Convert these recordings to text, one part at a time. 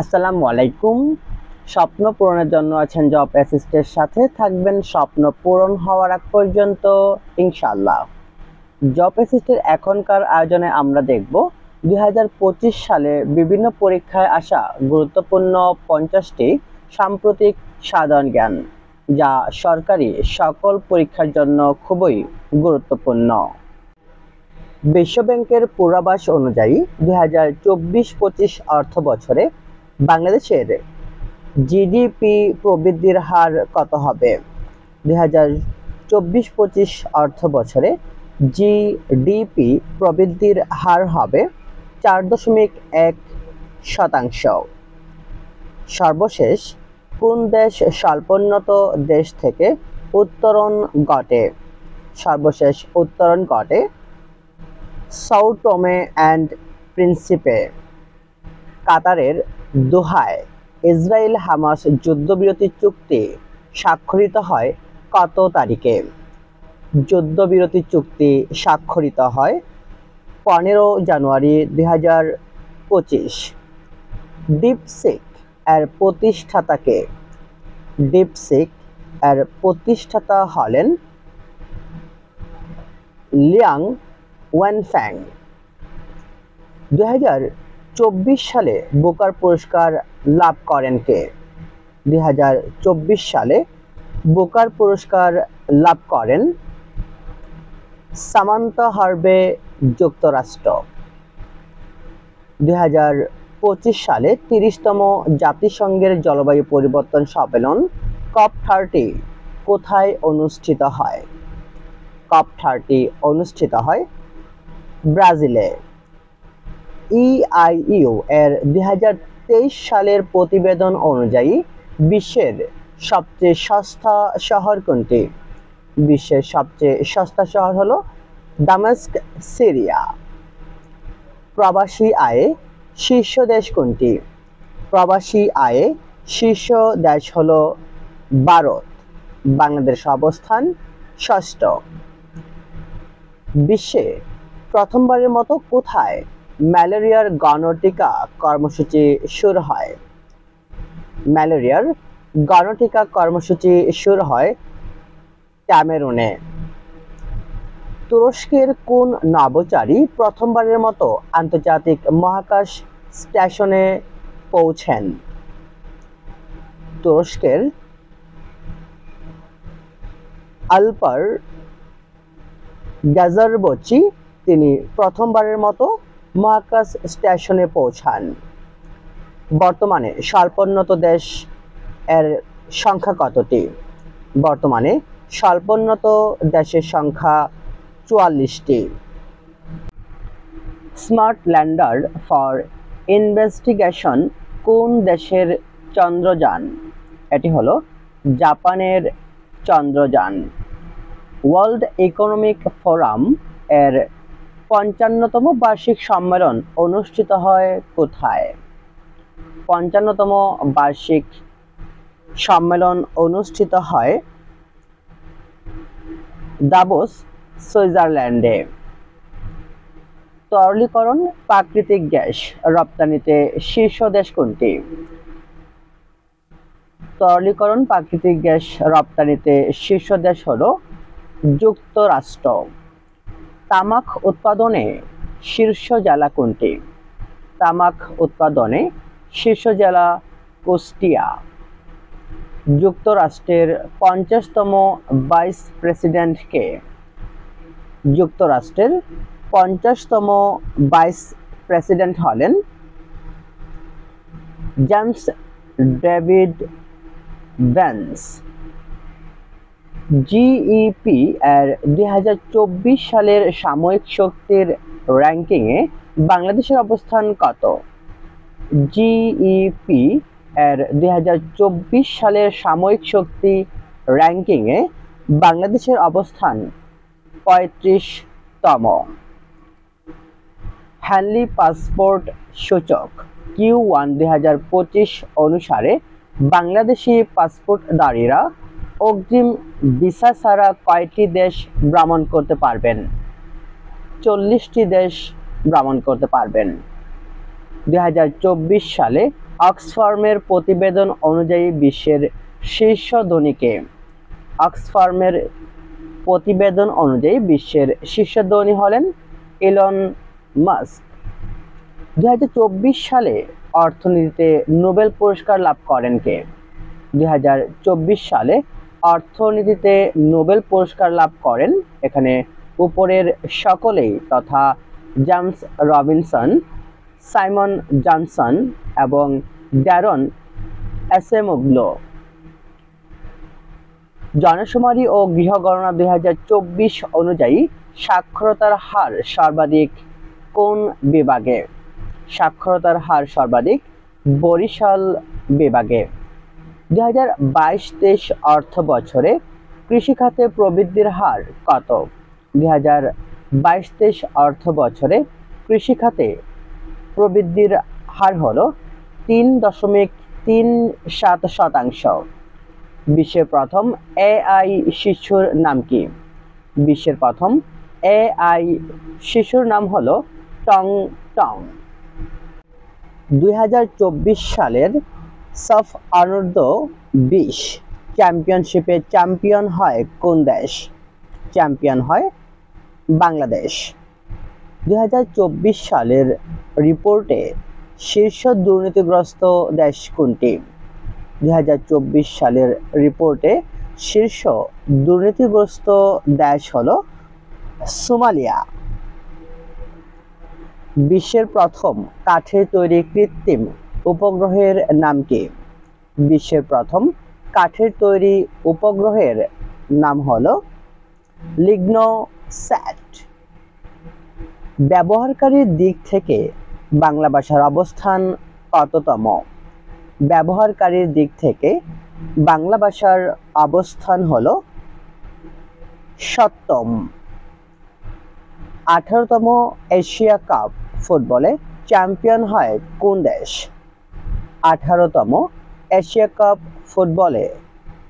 আসসালামু আলাইকুম। স্বপ্ন পূরণের জন্য আছেন জব অ্যাসিস্টের সাথে থাকবেন স্বপ্ন পূরণ হওয়ার আগ পর্যন্ত ইনশাআল্লাহ। জব অ্যাসিস্টের এখনকার আয়োজনে আমরা দেখব 2025 সালে বিভিন্ন পরীক্ষায় আসা গুরুত্বপূর্ণ 50টি সাম্প্রতিক সাধারণ জ্ঞান, যা সরকারি সকল পরীক্ষার জন্য খুবই গুরুত্বপূর্ণ। বিশ্বব্যাংকের পূর্বাভাস অনুযায়ী 2024-25 অর্থ বছরে বাংলাদেশের জিডিপি প্রবৃদ্ধির হার কত হবে? 2024-25 অর্থ বছরে জিডিপি প্রবৃদ্ধির হার হবে 4.1%। সর্বশেষ কোন দেশ স্বল্পোন্নত দেশ থেকে উত্তরণ ঘটে? সর্বশেষ উত্তরণ ঘটে সাও টোমে অ্যান্ড প্রিন্সিপে। কাতারের দোহায় ইসরায়েল হামাস যুদ্ধবিরতি চুক্তি স্বাক্ষরিত হয় কত তারিখে? যুদ্ধবিরতি চুক্তি স্বাক্ষরিত হয় 15 জানুয়ারি 2025। ডিপসিক এর প্রতিষ্ঠাতাকে? ডিপসিক এর প্রতিষ্ঠাতা হলেন লিয়াং ওয়েনফ্যাং। 2024 সালে বুকার পুরস্কার লাভ করেন কে? 2024 সালে বুকার পুরস্কার লাভ করেন সামান্থা হার্ভে, যুক্তরাষ্ট্র। 2025 সালে 30তম জাতিসংঘের জলবায়ু পরিবর্তন সম্মেলন COP30 কোথায় অনুষ্ঠিত হয়? COP30 অনুষ্ঠিত হয় ব্রাজিলে। EIU এর 2023 সালের প্রতিবেদন অনুযায়ী বিশ্বের সবচেয়ে সস্তা শহর কোনটি? বিশ্বের সবচেয়ে সস্তা শহর হলো দামেস্ক, সিরিয়া। প্রবাসী আয়ে শীর্ষ দেশ কোনটি? প্রবাসী আয়ে শীর্ষ দেশ হলো ভারত। বাংলাদেশের অবস্থান ষষ্ঠ। বিশ্বে প্রথমবারের মতো কোথায় ম্যালেরিয়ার গণটিকা কর্মসূচি শুরু হয়? ম্যালেরিয়ার গণটিকা কর্মসূচি শুরু হয় ক্যামেরুনে। তুরস্কের কোন নভোচারী প্রথমবারের মতো আন্তর্জাতিক মহাকাশ স্টেশনে পৌঁছেন? তুরস্কের আলপার গাজারবচি তিনি প্রথমবারের মতো মহাকাশ স্টেশনে পৌঁছান। বর্তমানে স্বল্পোন্নত দেশ এর সংখ্যা কতটি? বর্তমানে স্বল্পোন্নত দেশের সংখ্যা 44টি। স্মার্ট ল্যান্ডার ফর ইনভেস্টিগেশন কোন দেশের চন্দ্রযান? এটি হলো জাপানের চন্দ্রযান। ওয়ার্ল্ড ইকোনমিক ফোরাম এর 55তম বার্ষিক সম্মেলন অনুষ্ঠিত হয় কোথায়? 55তম বার্ষিক সম্মেলন অনুষ্ঠিত হয় দাভোস, সুইজারল্যান্ডে। তরলীকরণ প্রাকৃতিক গ্যাস রপ্তানিতে শীর্ষ দেশ কোনটি? তরলীকরণ প্রাকৃতিক গ্যাস রপ্তানিতে শীর্ষ দেশ হলো যুক্তরাষ্ট্র। তামাক উৎপাদনে শীর্ষ জেলা কোনটি? তামাক উৎপাদনে শীর্ষ জেলা কুষ্টিয়া। যুক্তরাষ্ট্রের 50তম ভাইস প্রেসিডেন্ট কে? যুক্তরাষ্ট্রের 50তম ভাইস প্রেসিডেন্ট হলেন জেমস ডেভিড ভ্যান্স। জিইপি এর 2024 সালের সাময়িক শক্তির র্যাঙ্কিংয়ে বাংলাদেশের অবস্থান কত? জিইপি এর 2024 সালের সাময়িক শক্তি র্যাঙ্কিংয়ে বাংলাদেশের অবস্থান 35তম। হ্যানলি পাসপোর্ট সূচক Q1 2025 অনুসারে বাংলাদেশি পাসপোর্টধারীরা অগ্রিম ভিসা ছাড়া কয়টি দেশ ভ্রমণ করতে পারবেন? 40টি দেশ ভ্রমণ করতে পারবেন। 2024 সালে অক্সফার্মের প্রতিবেদন অনুযায়ী বিশ্বের শীর্ষ ধনীকে। অক্সফার্মের প্রতিবেদন অনুযায়ী বিশ্বের শীর্ষ ধনী হলেন ইলন মাস্ক। 2024 সালে অর্থনীতিতে নোবেল পুরস্কার লাভ করেন কে? 2024 সালে অর্থনীতিতে নোবেল পুরস্কার লাভ করেন এখানে উপরের সকলেই তথা জেমস রবিনসন, সাইমন জনসন এবং ড্যারন অ্যাসেমোগ্লো। জনশুমারি ও গৃহগণনা 2024 অনুযায়ী সাক্ষরতার হার সর্বাধিক কোন বিভাগে? সাক্ষরতার হার সর্বাধিক বরিশাল বিভাগে। 2022-23 অর্থ বছরে কৃষিখাতে প্রবৃদ্ধির হার কত? 2022-23 অর্থ বছরে কৃষিখাতে প্রবৃদ্ধির হার হল 3.37%। বিশ্বের প্রথম এআই শিশুর নাম কি? বিশ্বের প্রথম এআই শিশুর নাম হলো টং টং। 2024 সালের সাফ অনূর্ধ্ব-20 চ্যাম্পিয়নশিপে চ্যাম্পিয়ন হয় কোন দেশ? চ্যাম্পিয়ন হয় বাংলাদেশ। 2024 সালের রিপোর্টে শীর্ষ দুর্নীতিগ্রস্ত দেশ কোনটি? 2024 সালের রিপোর্টে শীর্ষ দুর্নীতিগ্রস্ত দেশ হলো সোমালিয়া। বিশ্বের প্রথম কাঠের তৈরি কৃত্রিম উপগ্রহের নাম কি? বিশ্বের প্রথম কাঠের তৈরি উপগ্রহের নাম হলো লিগনোস্যাট। ব্যবহারকারীর দিক থেকে বাংলা ভাষার অবস্থান কততম? ব্যবহারকারীর দিক থেকে বাংলা ভাষার অবস্থান হলো 7ম। 18তম এশিয়া কাপ ফুটবলে চ্যাম্পিয়ন হয় কোন দেশ? 18তম এশিয়া কাপ ফুটবলে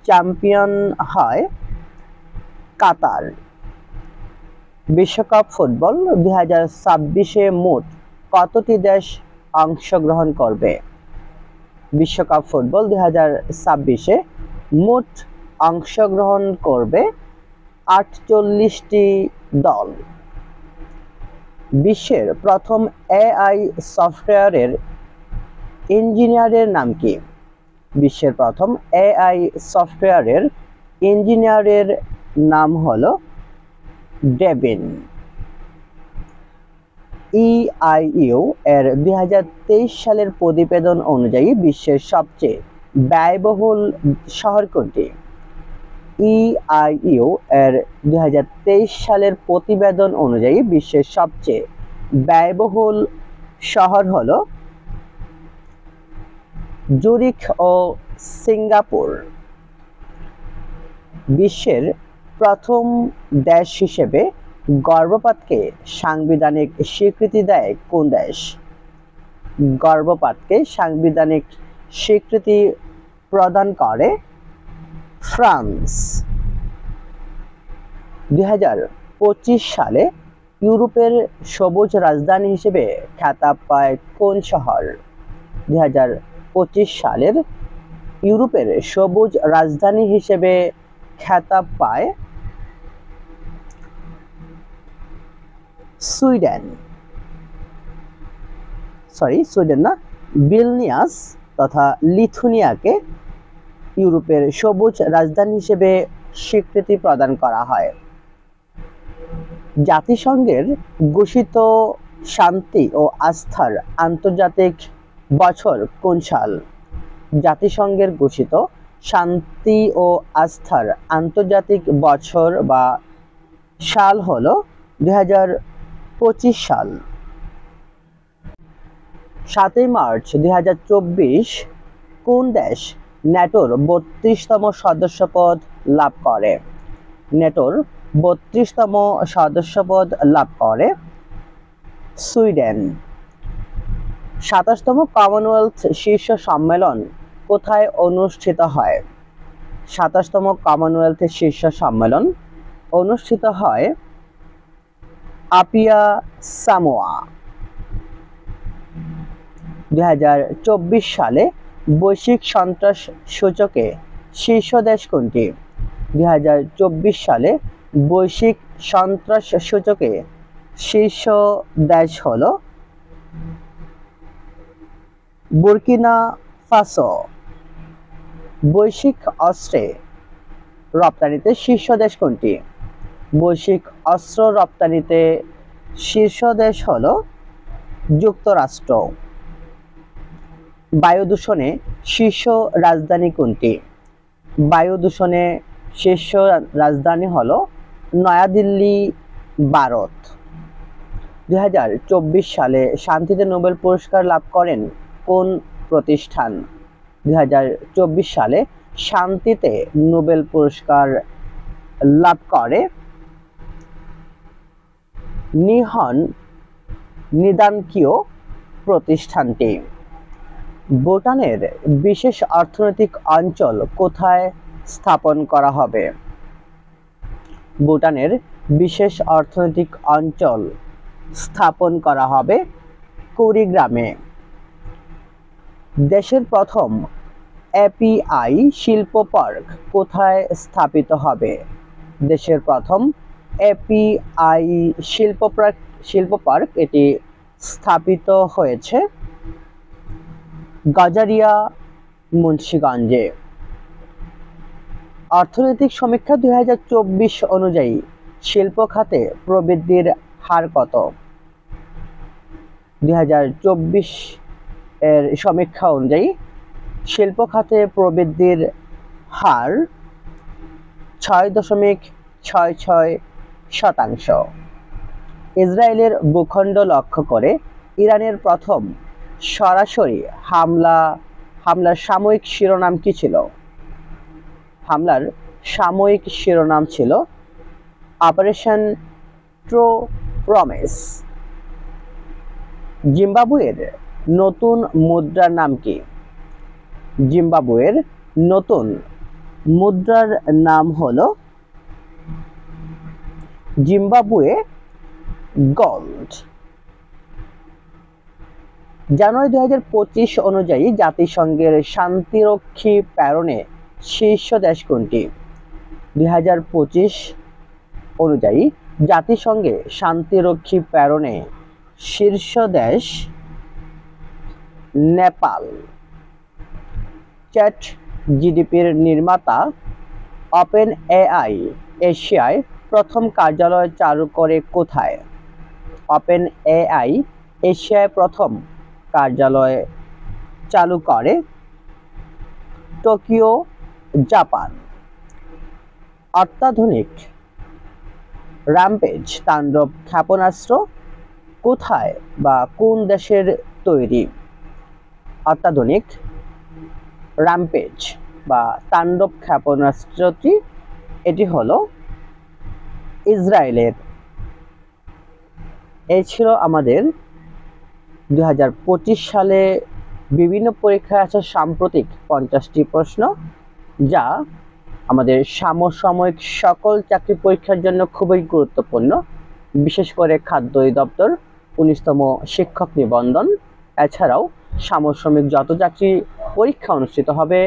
চ্যাম্পিয়ন হয় কাতার। বিশ্বকাপ ফুটবল 2026-এ মোট কতটি দেশ অংশগ্রহণ করবে? বিশ্বকাপ ফুটবল 2026-এ মোট অংশগ্রহণ করবে 48টি দল। বিশ্বের প্রথম এআই সফটওয়্যারের ইঞ্জিনিয়ারের নাম কি? বিশ্বের প্রথম এআই সফটওয়্যারের ইঞ্জিনিয়ারের নাম হলো ডেভিন। EIU এর 2023 সালের প্রতিবেদন অনুযায়ী বিশ্বের সবচেয়ে ব্যয়বহুল শহর কোনটি? EIU এর 2023 সালের প্রতিবেদন অনুযায়ী বিশ্বের সবচেয়ে ব্যয়বহুল শহর হলো জুরিখ ও সিঙ্গাপুর। বিশ্বের প্রথম দেশ হিসেবে গর্ভপাতকে সাংবিধানিক স্বীকৃতি দেয় কোন দেশ? গর্ভপাতকে সাংবিধানিক স্বীকৃতি প্রদান করে ফ্রান্স। 2025 সালে ইউরোপের সবুজ রাজধানী হিসেবে খেতাব পায় কোন শহর? 2025 সালের ইউরোপের সবুজ রাজধানী হিসেবে খেতাব পায় ভিলনিয়াস তথা লিথুয়ানিয়াকে ইউরোপের সবুজ রাজধানী হিসেবে স্বীকৃতি প্রদান করা হয়। জাতিসংঘের ঘোষিত শান্তি ও আস্থার আন্তর্জাতিক বছর কোন সাল? জাতিসংঘের ঘোষিত শান্তি ও আস্থার আন্তর্জাতিক বছর বা সাল হলো 2025 সাল। 7 মার্চ 2024 কোন দেশ ন্যাটোর 32তম সদস্যপদ লাভ করে? ন্যাটোর 32তম সদস্যপদ লাভ করে সুইডেন। 27তম কমনওয়েলথ শীর্ষ সম্মেলন কোথায় অনুষ্ঠিত হয়? 27তম কমনওয়েলথ শীর্ষ সম্মেলন অনুষ্ঠিত হয় আপিয়া সামোয়া। 2024 সালে বৈশ্বিক সন্ত্রাস সূচকে শীর্ষ দেশ কোনটি? 2024 সালে বৈশ্বিক সন্ত্রাস সূচকে শীর্ষ দেশ হলো বুর্কিনা ফাসো। বৈশ্বিক অস্ত্রে রপ্তানিতে শীর্ষ দেশ কোনটি? বৈশ্বিক অস্ত্র রপ্তানিতে শীর্ষ দেশ হলো যুক্তরাষ্ট্র। বায়ু দূষণে শীর্ষ রাজধানী কোনটি? বায়ু দূষণে শীর্ষ রাজধানী হলো নয়াদিল্লি, ভারত। 2024 সালে শান্তিতে নোবেল পুরস্কার লাভ করেন কোন প্রতিষ্ঠান? 2024 সালে শান্তিতে নোবেল পুরস্কার লাভ করে নিহন নিদানকীয় প্রতিষ্ঠানটি। ভুটানের বিশেষ অর্থনৈতিক অঞ্চল কোথায় স্থাপন করা হবে? ভুটানের বিশেষ অর্থনৈতিক অঞ্চল স্থাপন করা হবে কুড়িগ্রামে। দেশের প্রথম এপিআই শিল্প পার্ক কোথায় স্থাপিত হবে? দেশের প্রথম এপিআই শিল্প পার্ক এটি স্থাপিত হয়েছে গজারিয়া, মুন্সিগঞ্জে। অর্থনৈতিক সমীক্ষা 2024 অনুযায়ী শিল্প খাতে প্রবৃদ্ধির হার কত? 2024 এর সমীক্ষা অনুযায়ী শিল্প খাতে প্রবৃদ্ধির হার 6.66%। ইসরায়েলের ভূখণ্ড লক্ষ্য করে ইরানের প্রথম সরাসরি হামলার সাময়িক শিরোনাম কি ছিল? হামলার সাময়িক শিরোনাম ছিল অপারেশন ট্রু প্রমিস। জিম্বাবুয়ের নতুন মুদ্রার নাম কি? জিম্বাবুয়ের নতুন মুদ্রার নাম হলো জিম্বাবুয়ে গোল্ড। জানুয়ারি 2025 অনুযায়ী জাতিসংঘের শান্তিরক্ষী প্রেরণে শীর্ষ দেশ কোনটি? 2025 অনুযায়ী জাতিসংঘে শান্তিরক্ষী প্রেরণে শীর্ষ দেশ নেপাল। চ্যাট জিডিপির নির্মাতা ওপেন এআই এশিয়ায় প্রথম কার্যালয় চালু করে কোথায়? ওপেন এআই এশিয়ায় প্রথম কার্যালয় চালু করে টোকিও, জাপান। অত্যাধুনিক র্যাম্পেজ তাণ্ডব ক্ষেপণাস্ত্র কোথায় বা কোন দেশের তৈরি? অত্যাধুনিক র্যাম্পেজ বা তাণ্ডব ক্ষেপণাস্ত্রটি এটি হলো ইসরায়েলের। এই ছিল আমাদের 2025 সালে বিভিন্ন পরীক্ষায় আসা সাম্প্রতিক 50টি প্রশ্ন, যা আমাদের সমসাময়িক সকল চাকরি পরীক্ষার জন্য খুবই গুরুত্বপূর্ণ। বিশেষ করে খাদ্য অধিদপ্তর 19তম শিক্ষক নিবন্ধন, এছাড়াও সমসাময়িক যত চাকরি পরীক্ষা অনুষ্ঠিত হবে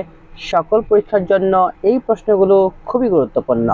সকল পরীক্ষার জন্য এই প্রশ্নগুলো খুবই গুরুত্বপূর্ণ।